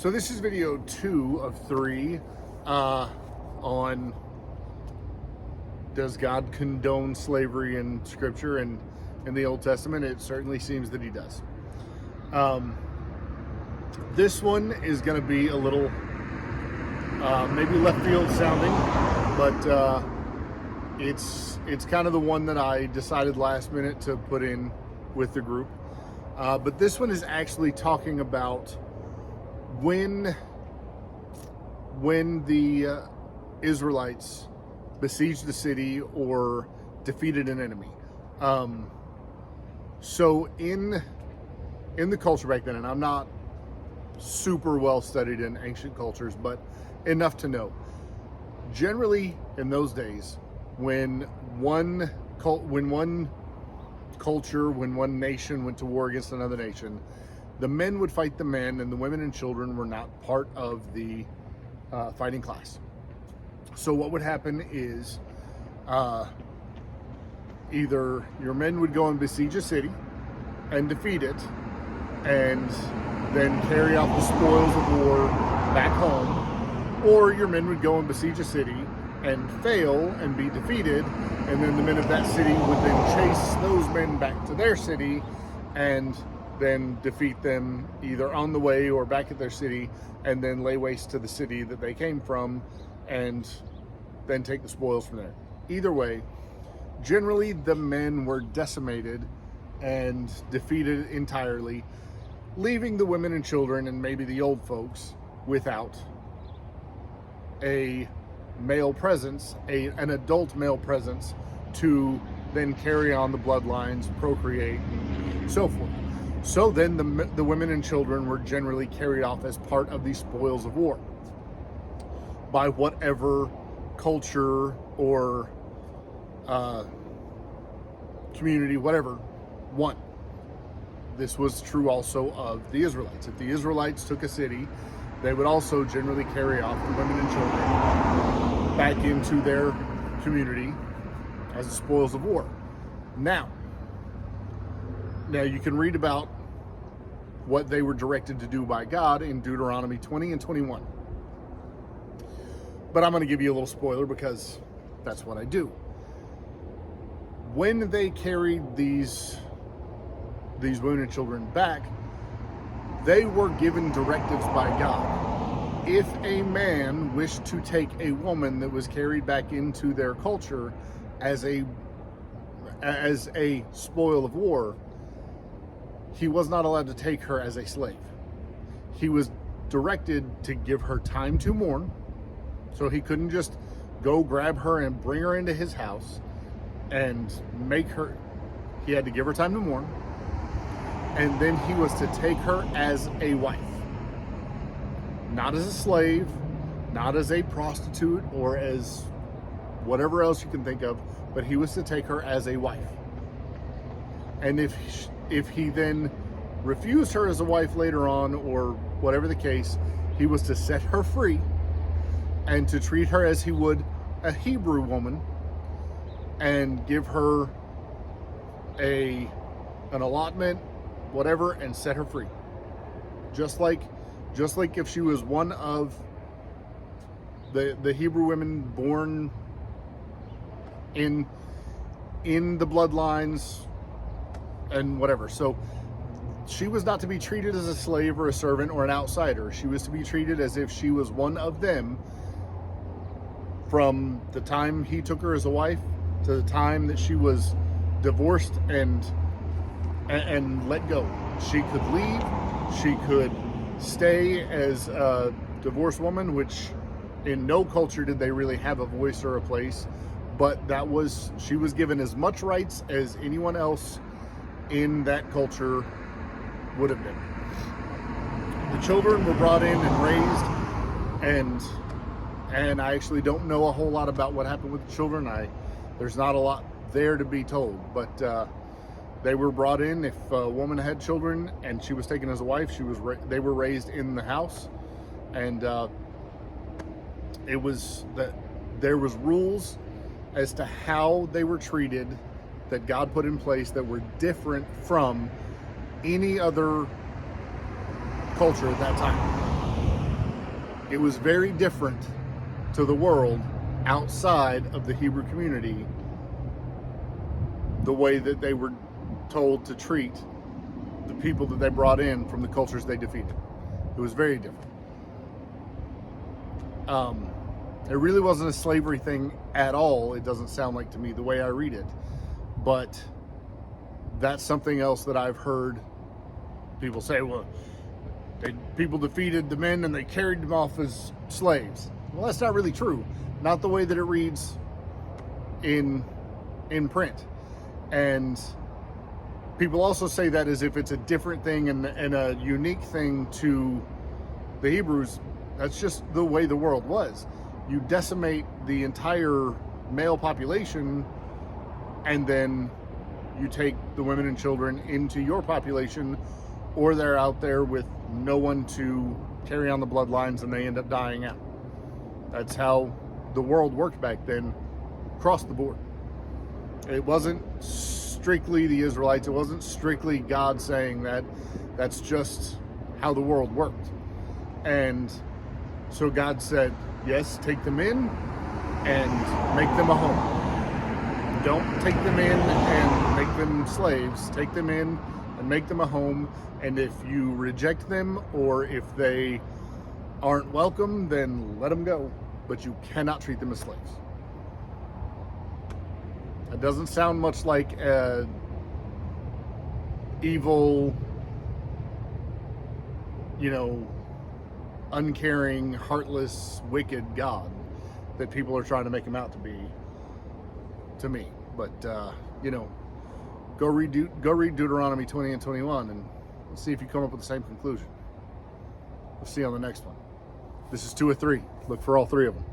So this is video 2 of 3 on does God condone slavery in Scripture and in the Old Testament? It certainly seems that he does. This one is going to be a little maybe left field sounding, but it's kind of the one that I decided last minute to put in with the group. But this one is actually talking about when the Israelites besieged the city or defeated an enemy. So in the culture back then, and I'm not super well studied in ancient cultures, but enough to know. Generally, in those days, when one culture, when one nation went to war against another nation, the men would fight the men, and the women and children were not part of the fighting class. So what would happen is either your men would go and besiege a city and defeat it, and then carry off the spoils of war back home, or your men would go and besiege a city and fail and be defeated, and then the men of that city would then chase those men back to their city and then defeat them either on the way or back at their city, and then lay waste to the city that they came from and then take the spoils from there. Either way, generally the men were decimated and defeated entirely, leaving the women and children and maybe the old folks without a male presence, an adult male presence to then carry on the bloodlines, procreate, and so forth. So then the women and children were generally carried off as part of the spoils of war by whatever culture or community, whatever, won. This was true also of the Israelites. If the Israelites took a city, they would also generally carry off the women and children back into their community as the spoils of war. Now you can read about what they were directed to do by God in Deuteronomy 20 and 21. But I'm going to give you a little spoiler because that's what I do. When they carried these women and children back, they were given directives by God. If a man wished to take a woman that was carried back into their culture as a spoil of war, he was not allowed to take her as a slave. He was directed to give her time to mourn, so he couldn't just go grab her and bring her into his house and make her. He had to give her time to mourn, and then he was to take her as a wife. Not as a slave, not as a prostitute, or as whatever else you can think of, but he was to take her as a wife. And if he then refused her as a wife later on, or whatever the case, he was to set her free and to treat her as he would a Hebrew woman and give her an allotment, whatever, and set her free. Just like if she was one of the Hebrew women born in the bloodlines and whatever. So she was not to be treated as a slave or a servant or an outsider. She was to be treated as if she was one of them from the time he took her as a wife to the time that she was divorced and let go. She could leave. She could stay as a divorced woman, which in no culture did they really have a voice or a place, but she was given as much rights as anyone else in that culture would have been. The children were brought in and raised, and I actually don't know a whole lot about what happened with the children. There's not a lot there to be told, but they were brought in. If a woman had children and she was taken as a wife, they were raised in the house, and there was rules as to how they were treated that God put in place that were different from any other culture at that time. it was very different to the world outside of the Hebrew community, the way that they were told to treat the people that they brought in from the cultures they defeated. It was very different. It really wasn't a slavery thing at all. It doesn't sound like to me the way I read it, but that's something else that I've heard people say. Well, people defeated the men and they carried them off as slaves. Well, that's not really true. Not the way that it reads in print. And people also say that as if it's a different thing and a unique thing to the Hebrews. That's just the way the world was. You decimate the entire male population, and then you take the women and children into your population, or they're out there with no one to carry on the bloodlines and they end up dying out. That's how the world worked back then, across the board. It wasn't strictly the Israelites. It wasn't strictly God saying that. That's just how the world worked. And so God said, yes, take them in and make them a home. Don't take them in and make them slaves. Take them in and make them a home. And if you reject them or if they aren't welcome, then let them go. But you cannot treat them as slaves. It doesn't sound much like a evil, uncaring, heartless, wicked God that people are trying to make him out to be, to me. But go read Deuteronomy 20 and 21 and see if you come up with the same conclusion. We'll see you on the next one. This is 2 of 3. Look for all 3 of them.